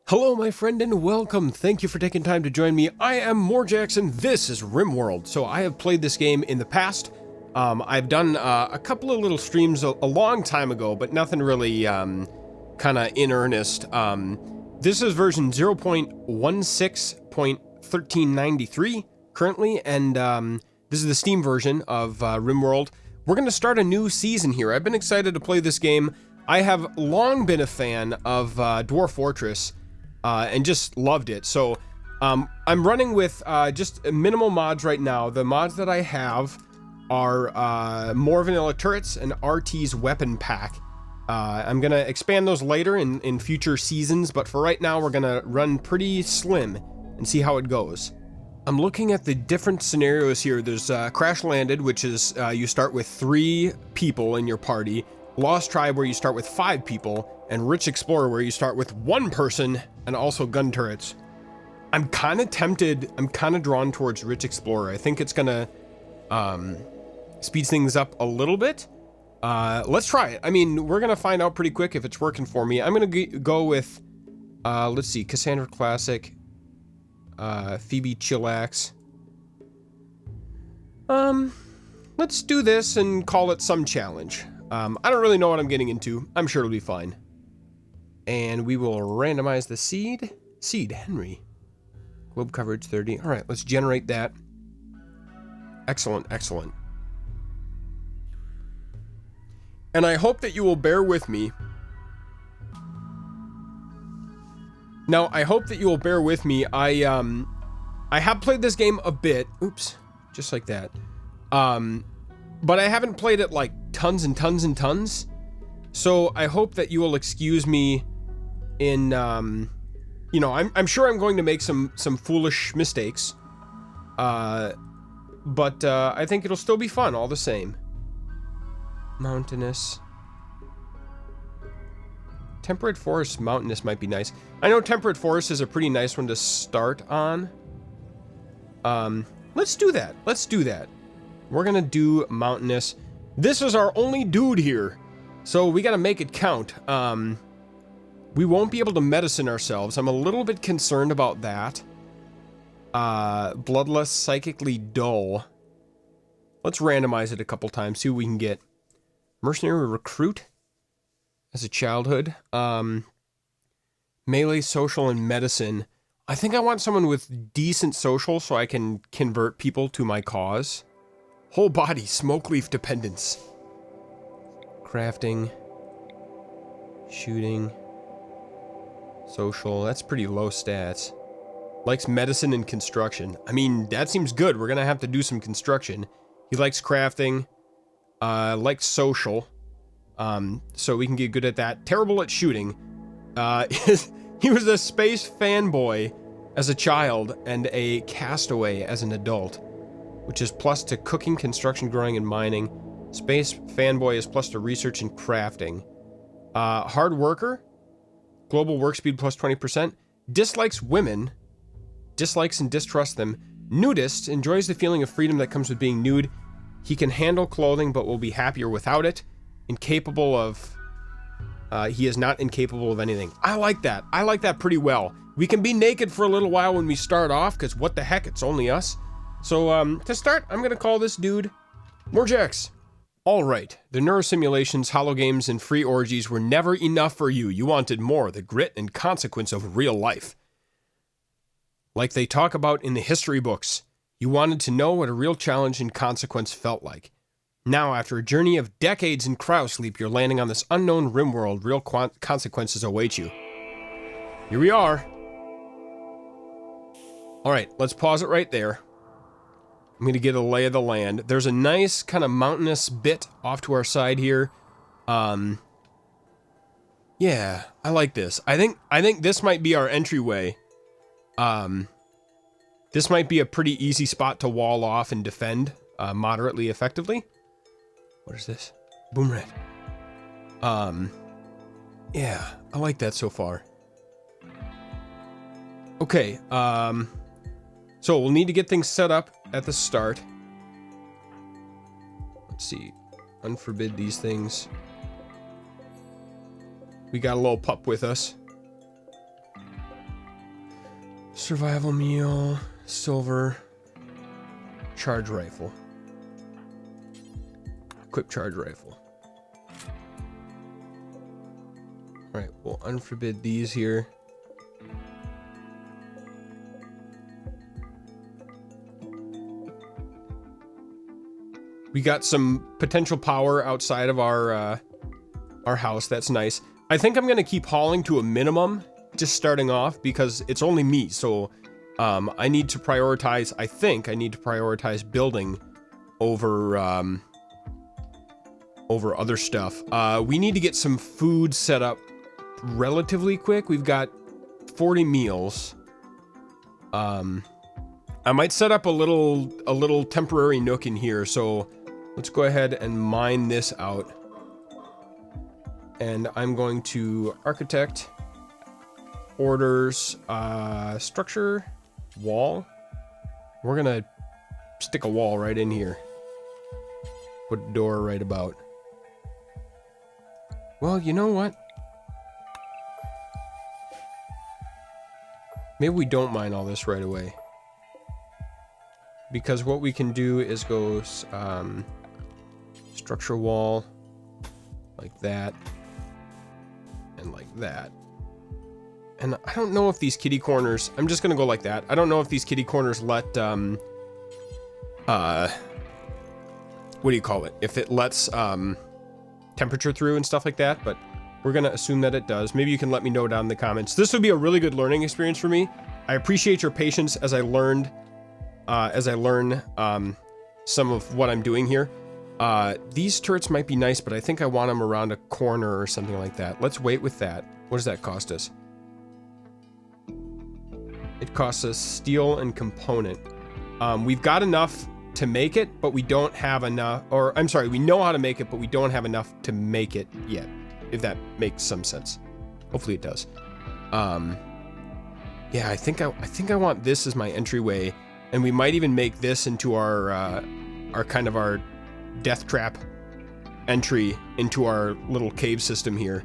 Hello, my friend, and welcome. Thank you for taking time to join me. I am Morjax, and this is RimWorld. So I have played this game in the past. I've done a couple of little streams a long time ago, but nothing really kind of in earnest. This is version 0.16.1393 currently, and this is the Steam version of RimWorld. We're going to start a new season here. I've been excited to play this game. I have long been a fan of Dwarf Fortress. And just loved it. So I'm running with just minimal mods right now. The mods that I have are more vanilla turrets and RT's weapon pack. I'm gonna expand those later in future seasons, but for right now we're gonna run pretty slim and see how it goes. I'm looking at the different scenarios here. There's Crash Landed, which is you start with 3 people in your party. Lost Tribe, where you start with 5 people, and Rich Explorer, where you start with 1 person, and also gun turrets. I'm kind of tempted, I'm kind of drawn towards Rich Explorer. I think it's gonna speed things up a little bit. Let's try it. I mean, we're gonna find out pretty quick if it's working for me. I'm gonna go with, let's see, Cassandra Classic, Phoebe Chillax. Let's do this and call it some challenge. I don't really know what I'm getting into. I'm sure it'll be fine. And we will randomize the seed. Seed, Henry. Globe coverage 30. All right, let's generate that. Excellent, excellent. And I hope that you will bear with me. Now, I hope that you will bear with me. I have played this game a bit. Oops, just like that. But I haven't played it like tons and tons and tons. So I hope that you will excuse me in, you know, I'm sure I'm going to make some foolish mistakes. But I think it'll still be fun all the same. Mountainous. Temperate Forest Mountainous might be nice. I know Temperate Forest is a pretty nice one to start on. Let's do that. Let's do that. We're gonna do Mountainous. This is our only dude here, so we gotta make it count. We won't be able to medicine ourselves. I'm a little bit concerned about that. Bloodless, psychically dull. Let's randomize it a couple times, see what we can get. Mercenary recruit as a childhood. Melee, social, and medicine. I think I want someone with decent social so I can convert people to my cause. Whole body, smoke leaf dependence. Crafting. Shooting. Social, that's pretty low stats. Likes medicine and construction. I mean, that seems good. We're gonna have to do some construction. He likes crafting. Likes social. So we can get good at that. Terrible at shooting. He was a space fanboy as a child and a castaway as an adult, which is plus to cooking, construction, growing, and mining. Space fanboy is plus to research and crafting. Hard worker. Global work speed plus 20%. Dislikes women. Dislikes and distrusts them. Nudist. Enjoys the feeling of freedom that comes with being nude. He can handle clothing but will be happier without it. Incapable of... he is not incapable of anything. I like that. I like that pretty well. We can be naked for a little while when we start off, because what the heck, it's only us. So, to start, I'm gonna call this dude Morjax. Alright, the neurosimulations, hologames, and free orgies were never enough for you. You wanted more, the grit and consequence of real life. Like they talk about in the history books, you wanted to know what a real challenge and consequence felt like. Now, after a journey of decades in cryosleep, you're landing on this unknown RimWorld. Real consequences await you. Here we are. Alright, let's pause it right there. I'm going to get a lay of the land. There's a nice kind of mountainous bit off to our side here. Yeah, I like this. I think this might be our entryway. This might be a pretty easy spot to wall off and defend moderately effectively. What is this? Boom red. Yeah, I like that so far. Okay, so we'll need to get things set up at the start. Let's see. Unforbid these things. We got a little pup with us. Survival meal, silver, charge rifle. Equip charge rifle. Alright, we'll unforbid these here. We got some potential power outside of our house. That's nice. I think I'm going to keep hauling to a minimum, just starting off, because it's only me. So I need to prioritize, I think I need to prioritize building over, over other stuff. We need to get some food set up relatively quick. We've got 40 meals. I might set up a little temporary nook in here. So let's go ahead and mine this out. And I'm going to architect, orders, structure, wall. We're gonna stick a wall right in here. Put a door right about. Well, you know what? Maybe we don't mine all this right away. Because what we can do is go structure wall like that and like that. And I don't know if these kitty corners, I'm just gonna go like that. I don't know if these kitty corners let what do you call it? If it lets temperature through and stuff like that, but we're gonna assume that it does. Maybe you can let me know down in the comments. This would be a really good learning experience for me. I appreciate your patience as I learn some of what I'm doing here. These turrets might be nice, but I think I want them around a corner or something like that. Let's wait with that. What does that cost us? It costs us steel and component. We've got enough to make it, but we don't have enough, or I'm sorry, we know how to make it, but we don't have enough to make it yet, if that makes some sense. Hopefully it does. Yeah, I think I want this as my entryway, and we might even make this into our kind of our death trap entry into our little cave system here.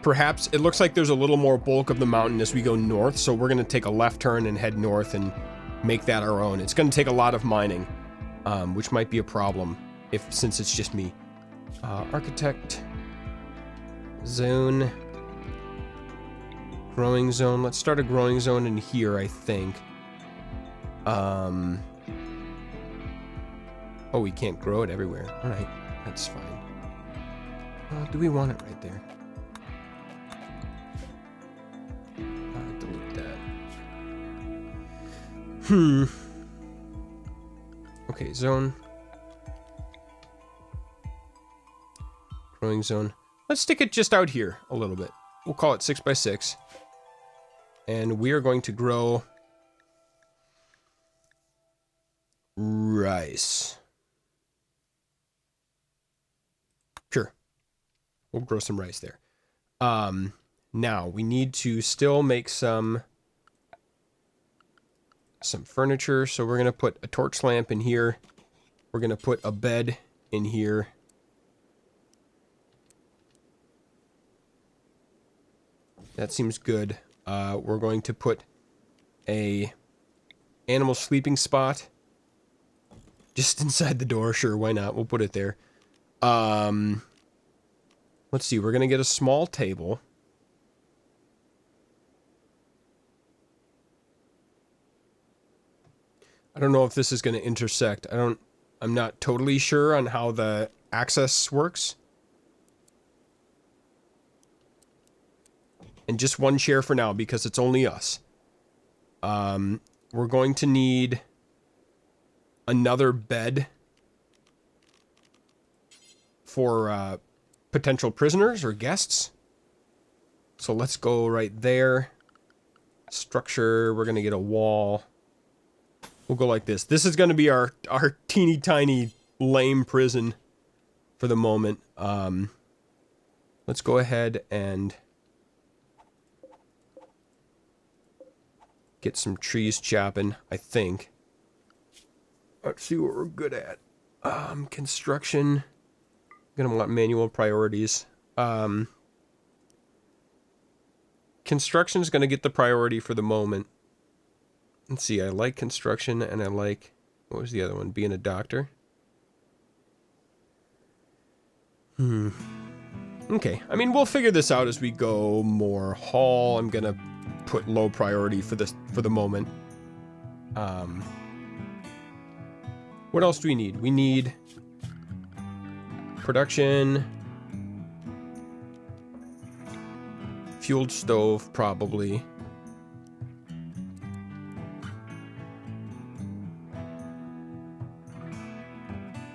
Perhaps it looks like there's a little more bulk of the mountain as we go north, so we're going to take a left turn and head north and make that our own. It's going to take a lot of mining, which might be a problem since it's just me. Architect zone, growing zone. Let's start a growing zone in here, I think. Oh, we can't grow it everywhere. All right, that's fine. Do we want it right there? Delete that. Okay, zone. Growing zone. Let's stick it just out here a little bit. We'll call it 6 by 6. And we are going to grow rice. Sure. We'll grow some rice there. Now we need to still make some furniture. So we're going to put a torch lamp in here. We're going to put a bed in here. That seems good. We're going to put a animal sleeping spot just inside the door. Sure, why not? We'll put it there. Let's see. We're going to get a small table. I don't know if this is going to intersect. I'm not totally sure on how the access works. And just one chair for now because it's only us. We're going to need another bed for potential prisoners or guests. So let's go right there. Structure, we're going to get a wall. We'll go like this. This is going to be our teeny tiny lame prison for the moment. Let's go ahead and get some trees chopping, I think. Let's see what we're good at. Construction. Gonna want manual priorities. construction is going to get the priority for the moment. Let's see, I like construction, and I like... What was the other one? Being a doctor? Okay, I mean, we'll figure this out as we go more. Hall, I'm gonna put low priority for the moment. What else do we need? We need production, fueled stove, probably.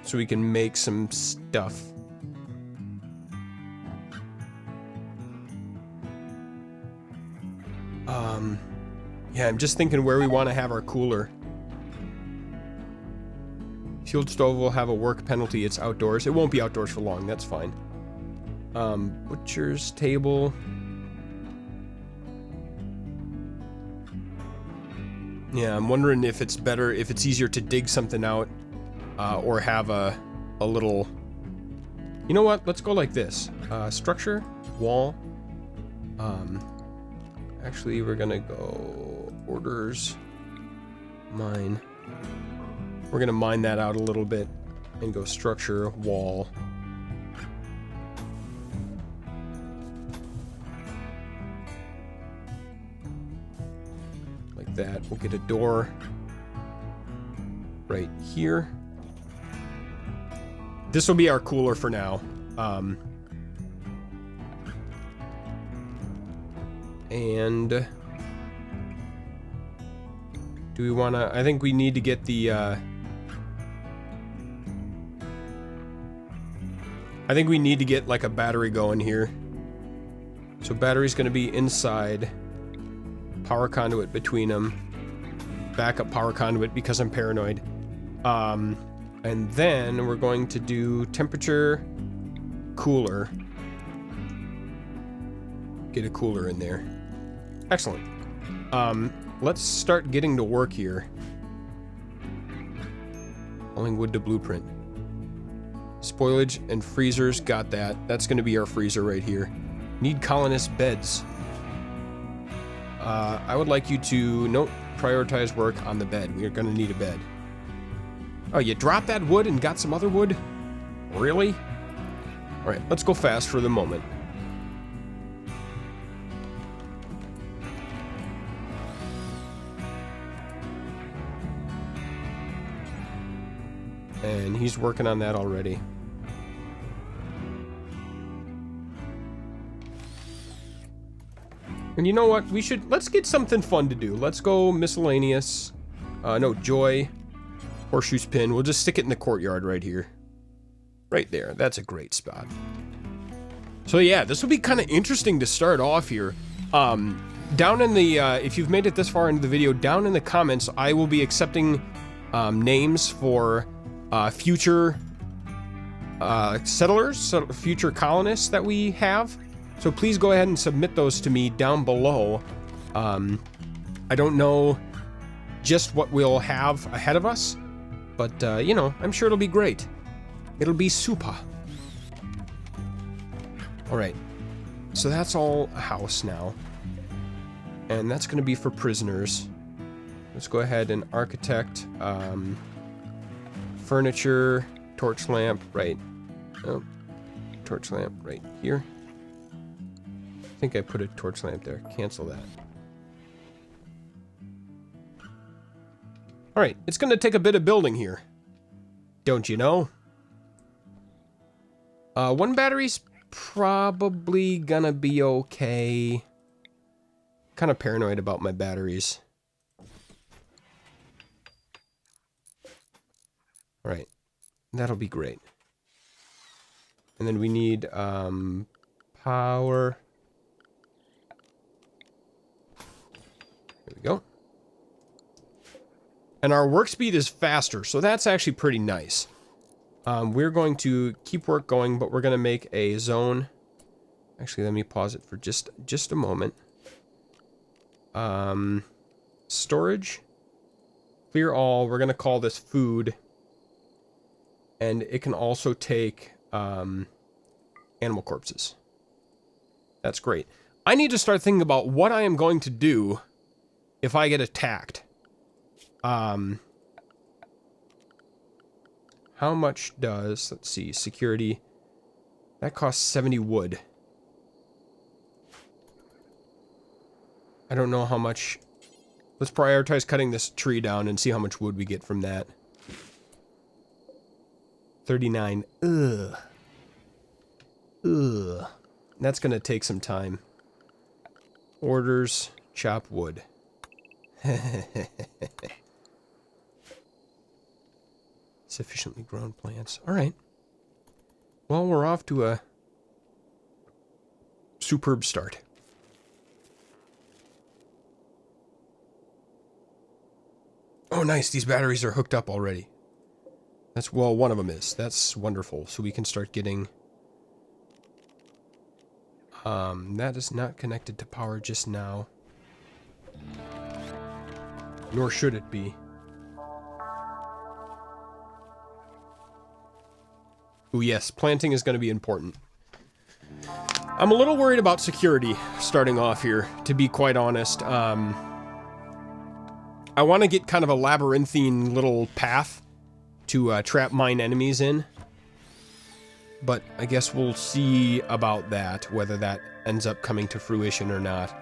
So we can make some stuff. Yeah, I'm just thinking where we want to have our cooler. Fueled stove will have a work penalty. It's outdoors. It won't be outdoors for long. That's fine. Butcher's table. Yeah, I'm wondering if it's better, if it's easier to dig something out, or have a little... You know what? Let's go like this. Structure, wall. Actually, we're gonna go orders, mine. We're gonna mine that out a little bit and go structure, wall. Like that. We'll get a door right here. This will be our cooler for now. And do we want to... I think we need to get the... I think we need to get like a battery going here. So battery's going to be inside. Power conduit between them. Backup power conduit because I'm paranoid. And then we're going to do temperature, cooler. Get a cooler in there. Excellent. Let's start getting to work here. Hauling wood to blueprint. Spoilage and freezers, got that. That's going to be our freezer right here. Need colonist beds. I would like you to, note, prioritize work on the bed. We are going to need a bed. Oh, you dropped that wood and got some other wood? Really? Alright, let's go fast for the moment. And he's working on that already. And you know what? Let's get something fun to do. Let's go miscellaneous. No, joy. Horseshoe pin. We'll just stick it in the courtyard right here. Right there. That's a great spot. So yeah, this will be kind of interesting to start off here. Down in the, if you've made it this far into the video, down in the comments, I will be accepting names for future settlers, future colonists that we have. So please go ahead and submit those to me down below. I don't know just what we'll have ahead of us, but you know, I'm sure it'll be great. It'll be super. All right, so that's all a house now, and that's going to be for prisoners. Let's go ahead and architect furniture, torch lamp, right? Oh, torch lamp right here. I think I put a torch lamp there. Cancel that. All right, it's going to take a bit of building here. Don't you know? One battery's probably gonna be okay. Kind of paranoid about my batteries. All right, that'll be great. And then we need power. There we go. And our work speed is faster, so that's actually pretty nice. We're going to keep work going, but we're going to make a zone. Actually, let me pause it for just a moment. Storage. Clear all. We're going to call this food. And it can also take animal corpses. That's great. I need to start thinking about what I am going to do if I get attacked. How much does, let's see, security, that costs 70 wood. I don't know how much, let's prioritize cutting this tree down and see how much wood we get from that. 39, ugh. Ugh. That's gonna take some time. Orders, chop wood. Sufficiently grown plants. Alright. Well, we're off to a superb start. Oh, nice. These batteries are hooked up already. That's, well, one of them is. That's wonderful. So we can start getting... that is not connected to power just now. Nor should it be. Ooh, yes. Planting is going to be important. I'm a little worried about security starting off here, to be quite honest. I want to get kind of a labyrinthine little path to trap mine enemies in. But I guess we'll see about that, whether that ends up coming to fruition or not.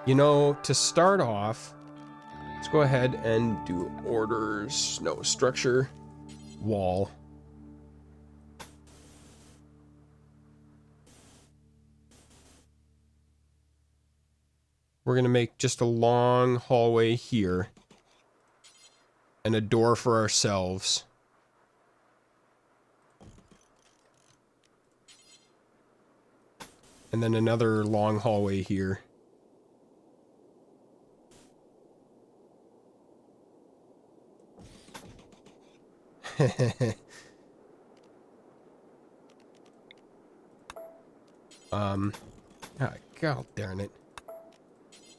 You know, to start off, let's go ahead and do orders. No, structure, wall. We're going to make just a long hallway here. And a door for ourselves. And then another long hallway here. God darn it.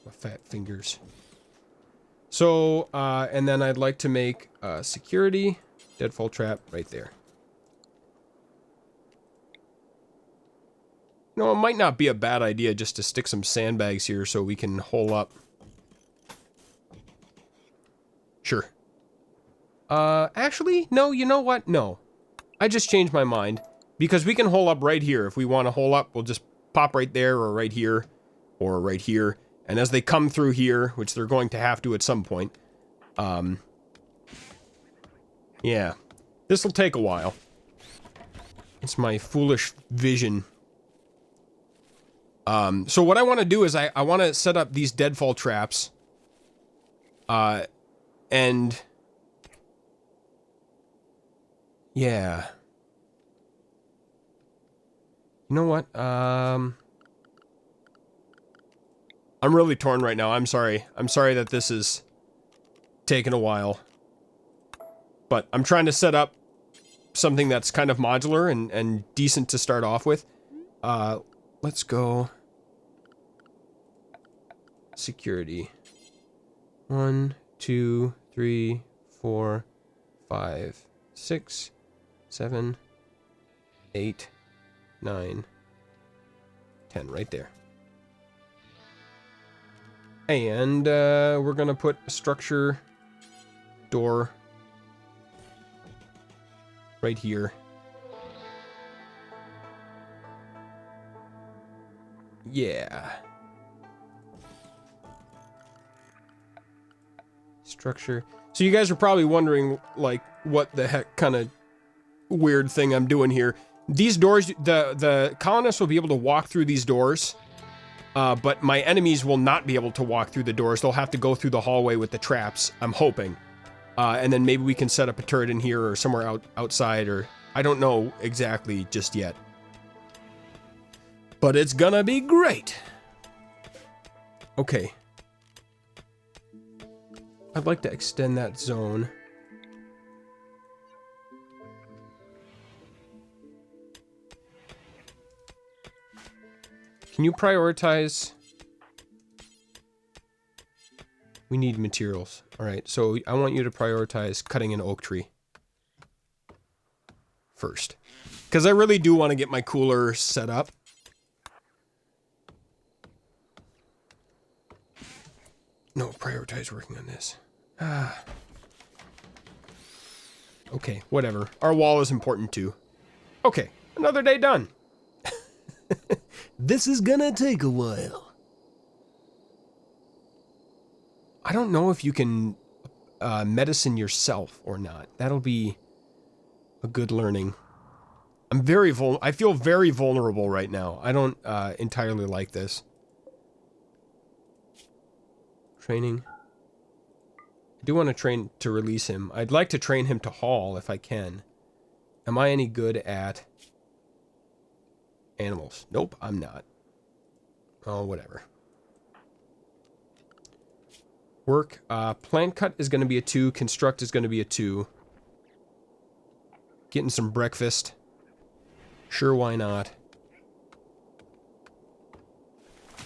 My fat fingers. So, and then I'd like to make security, deadfall trap right there. No, it might not be a bad idea just to stick some sandbags here so we can hole up. Sure. Actually, no, you know what? No. I just changed my mind. Because we can hole up right here. If we want to hole up, we'll just pop right there or right here. Or right here. And as they come through here, which they're going to have to at some point. Yeah. This will take a while. It's my foolish vision. So what I want to do is I want to set up these deadfall traps. And... yeah. You know what? I'm really torn right now. I'm sorry. I'm sorry that this is taking a while. But I'm trying to set up something that's kind of modular and decent to start off with. Let's go. Security. 1, 2, 3, 4, 5, 6, 7, 8, 9, 10. Right there. And we're gonna put a structure door right here. Yeah. Structure. So you guys are probably wondering, like, what the heck kind of weird thing I'm doing here. These doors, the colonists will be able to walk through these doors. But my enemies will not be able to walk through the doors. They'll have to go through the hallway with the traps, I'm hoping. And then maybe we can set up a turret in here or somewhere outside, or... I don't know exactly just yet. But it's gonna be great! Okay. I'd like to extend that zone. Can you prioritize? We need materials. Alright, so I want you to prioritize cutting an oak tree first. Because I really do want to get my cooler set up. No, prioritize working on this. Ah. Okay, whatever. Our wall is important too. Okay, another day done. This is gonna take a while. I don't know if you can medicine yourself or not. That'll be a good learning. I feel very vulnerable right now. I don't entirely like this. Training. I do want to train to release him. I'd like to train him to haul if I can. Am I any good at animals? Nope, I'm not. Oh, whatever. Work. Plant cut is going to be a 2. Construct is going to be a 2. Getting some breakfast. Sure, why not?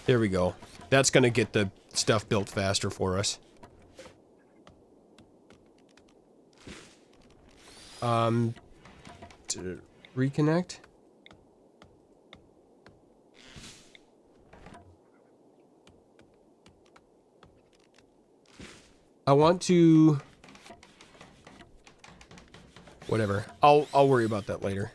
There we go. That's going to get the stuff built faster for us. To reconnect. I want to... Whatever. I'll worry about that later.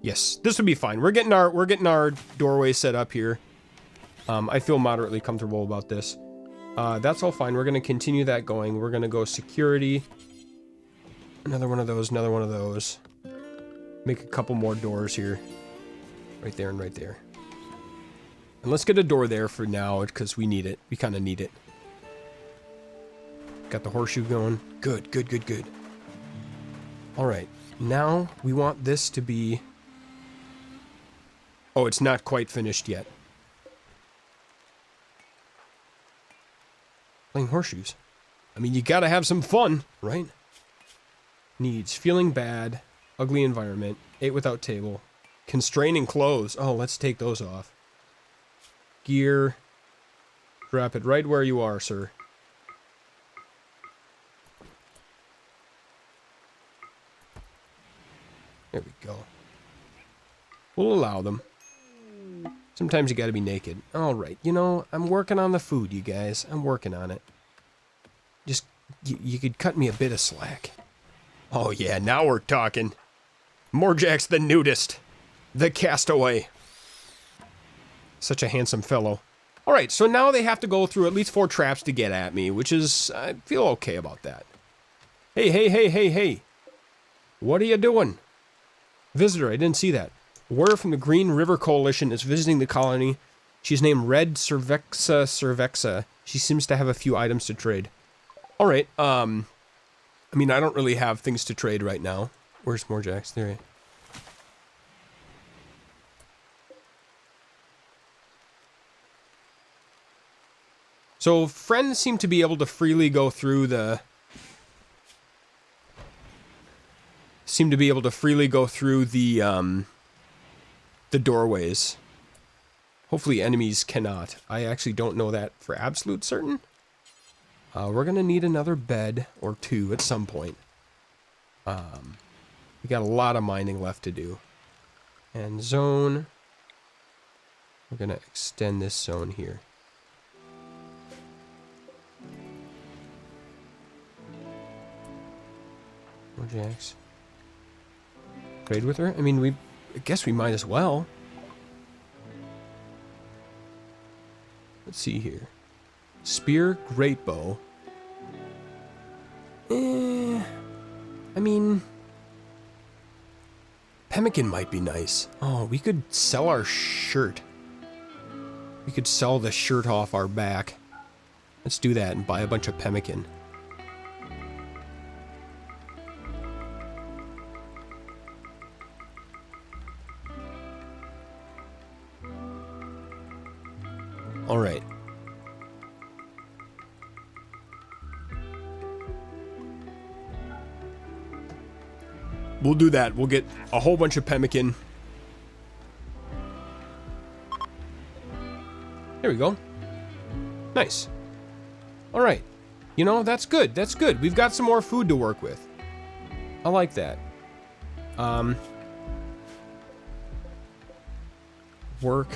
Yes, this would be fine. We're getting our doorway set up here. I feel moderately comfortable about this. That's all fine. We're going to continue that going. We're going to go security. Another one of those, another one of those. Make a couple more doors here. Right there and right there. And let's get a door there for now, because we need it. We kind of need it. Got the horseshoe going. Good, good, good, good. Alright. Now, we want this to be... Oh, it's not quite finished yet. Playing horseshoes. I mean, you gotta have some fun, right? Needs. Feeling bad. Ugly environment. Ate without table. Constraining clothes. Oh, let's take those off. Gear. Drop it right where you are, sir. There we go. We'll allow them. Sometimes you gotta be naked. Alright, you know, I'm working on the food, you guys. I'm working on it. Just, you could cut me a bit of slack. Oh yeah, now we're talking. Morjax the nudist. The castaway. Such a handsome fellow. Alright, so now they have to go through at least 4 traps to get at me, which is... I feel okay about that. Hey, hey, hey, hey, hey. What are you doing? Visitor, I didn't see that. Word from the Green River Coalition is visiting the colony. She's named Red Cervexa. She seems to have a few items to trade. Alright, I mean, I don't really have things to trade right now. Where's Morjax? There he is. So, friends seem to be able to freely go through the... the doorways. Hopefully enemies cannot. I actually don't know that for absolute certain. We're gonna need another bed or 2 at some point. We got a lot of mining left to do. And zone. We're gonna extend this zone here. Morjax. Trade with her? I mean, I guess we might as well. Let's see here. Spear, great bow. I mean... Pemmican might be nice. Oh, we could sell our shirt. We could sell the shirt off our back. Let's do that and buy a bunch of pemmican. Alright. We'll do that. We'll get a whole bunch of pemmican. There we go. Nice. Alright. You know, that's good. That's good. We've got some more food to work with. I like that. work.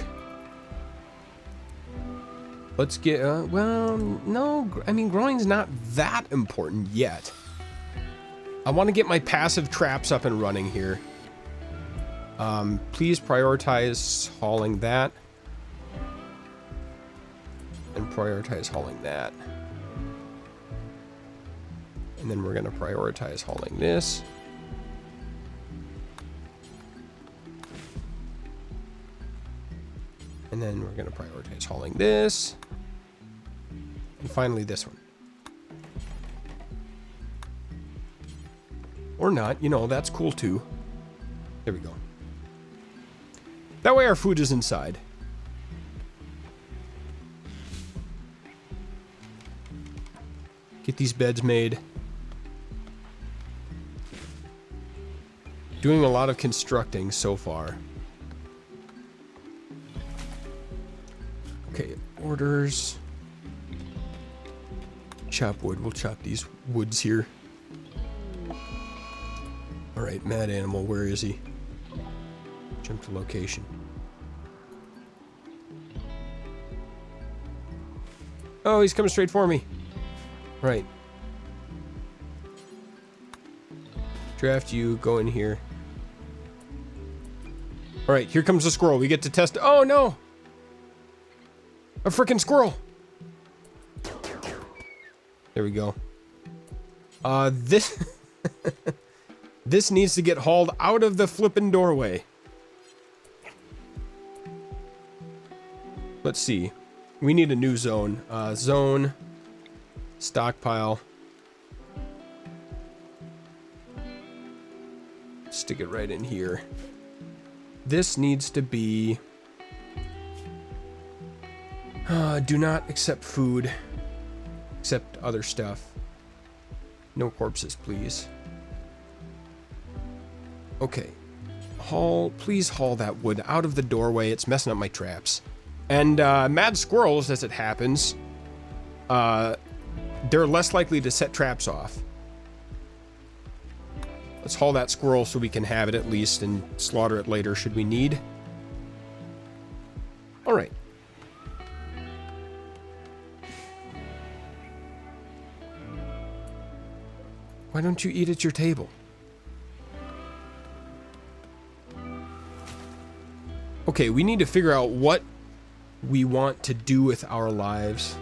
Let's get, well, no, I mean, growing's not that important yet. I want to get my passive traps up and running here. Please prioritize hauling that. And prioritize hauling that. And then we're going to prioritize hauling this. And then we're going to prioritize hauling this. And finally this one. Or not, you know, that's cool too. There we go. That way our food is inside. Get these beds made. Doing a lot of constructing so far. Okay, orders. Chop wood. We'll chop these woods here. Alright, mad animal, where is he? Jump to location. Oh, he's coming straight for me. Right. Draft you, go in here. Alright, here comes the squirrel. We get to test. Oh no! A frickin' squirrel! There we go. This... This needs to get hauled out of the flippin' doorway. Let's see. We need a new zone. Zone. Stockpile. Stick it right in here. This needs to be... do not accept food. Accept other stuff. No corpses, please. Okay. Please haul that wood out of the doorway. It's messing up my traps. And mad squirrels, as it happens, they're less likely to set traps off. Let's haul that squirrel so we can have it at least and slaughter it later should we need. Alright. Why don't you eat at your table? Okay, we need to figure out what we want to do with our lives.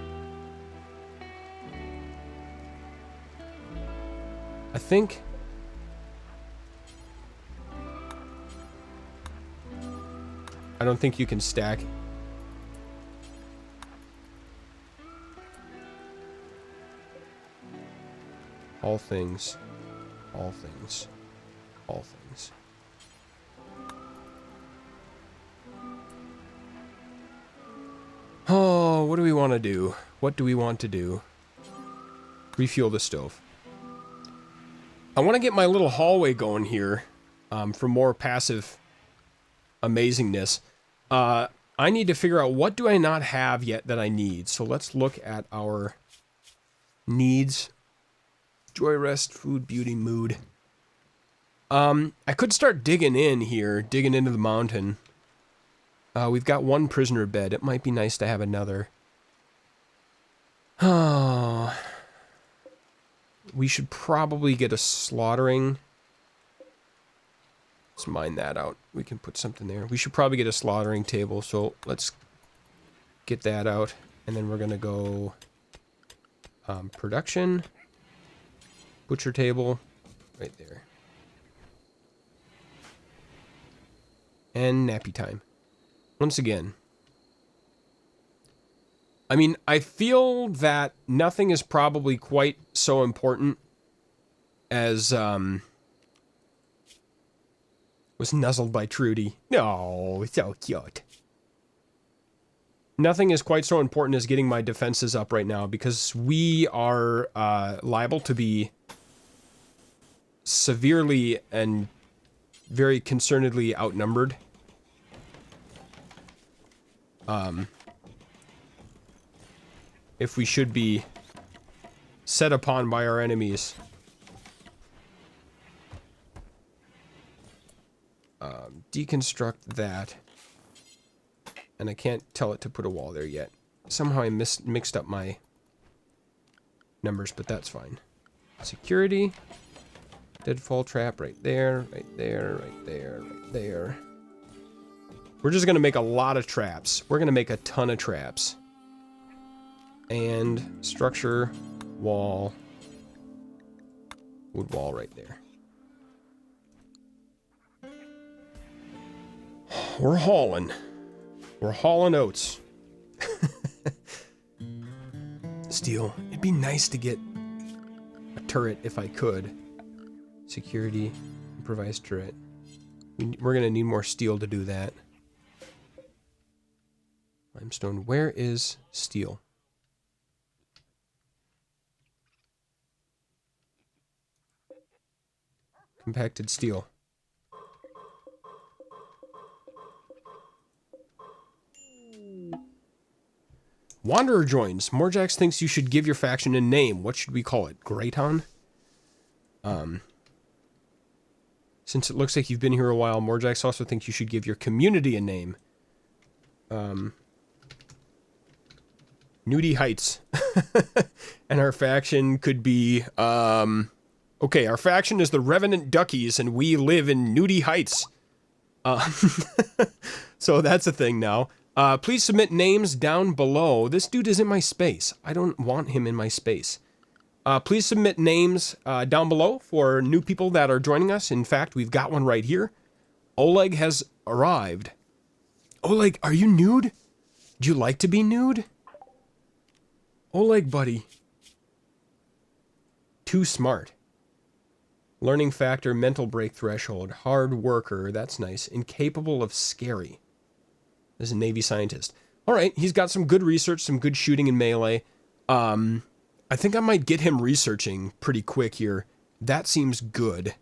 I think... I don't think you can stack. All things. All things. All things. Oh, what do we want to do? What do we want to do? Refuel the stove. I want to get my little hallway going here for more passive amazingness. I need to figure out what do I not have yet that I need. So let's look at our needs. Joy, rest, food, beauty, mood. I could start digging in here, digging into the mountain. We've got one prisoner bed. It might be nice to have another. Oh. We should probably get a slaughtering. Let's mine that out. We can put something there. We should probably get a slaughtering table, so let's get that out. And then we're going to go production. Butcher table. Right there. And nappy time. Once again. I mean, I feel that nothing is probably quite so important as, was nuzzled by Trudy. No, so cute. Nothing is quite so important as getting my defenses up right now, because we are, liable to be severely and very concernedly outnumbered. If we should be set upon by our enemies. Deconstruct that. and I can't tell it to put a wall there yet. Somehow I mixed up my numbers, but that's fine. Security. Deadfall trap right there, right there, right there, right there. We're just going to make a lot of traps. We're going to make a ton of traps. And structure, wall, wood wall right there. We're hauling. We're hauling oats. Steel. It'd be nice to get a turret if I could. Security, improvised turret. We're going to need more steel to do that. Limestone. Where is steel? Compacted steel. Wanderer joins. Morjax thinks you should give your faction a name. What should we call it? Grayton? Since it looks like you've been here a while, Morjax also thinks you should give your community a name. Nudie Heights. And our faction could be, okay, our faction is the Revenant Duckies, and we live in Nudie Heights. So that's a thing now. Please submit names down below. This dude is in my space. I don't want him in my space. Please submit names down below for new people that are joining us. In fact, we've got one right here. Oleg has arrived. Oleg, are you nude? Would you like to be nude? Oleg, buddy. Too smart. Learning factor, mental break threshold, hard worker, that's nice. Incapable of scary. This is a Navy scientist. All right, he's got some good research, some good shooting in melee. I think I might get him researching pretty quick here. That seems good.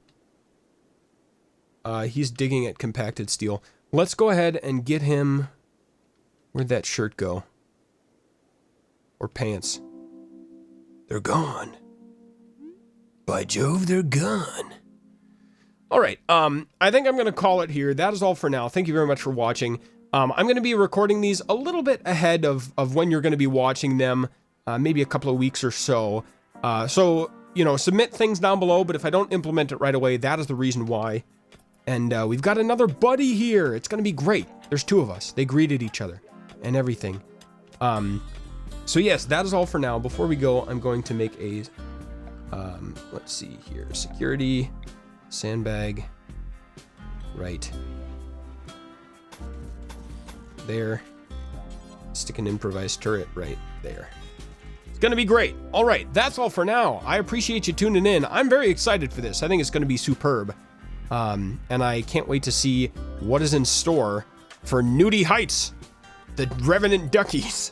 He's digging at compacted steel. Let's go ahead and get him... Where'd that shirt go? Or pants? They're gone. By Jove, they're gone. All right, I think I'm going to call it here. That is all for now. Thank you very much for watching. I'm going to be recording these a little bit ahead of when you're going to be watching them, maybe a couple of weeks or so. So, you know, submit things down below, but if I don't implement it right away, that is the reason why. And we've got another buddy here. It's going to be great. There's two of us. They greeted each other and everything. So yes, that is all for now. Before we go, I'm going to make a, let's see here, security, sandbag, right there, stick an improvised turret right there. It's gonna be great. All right, that's all for now. I appreciate you tuning in. I'm very excited for this. I think it's gonna be superb. And I can't wait to see what is in store for Nudie Heights, the Revenant Duckies.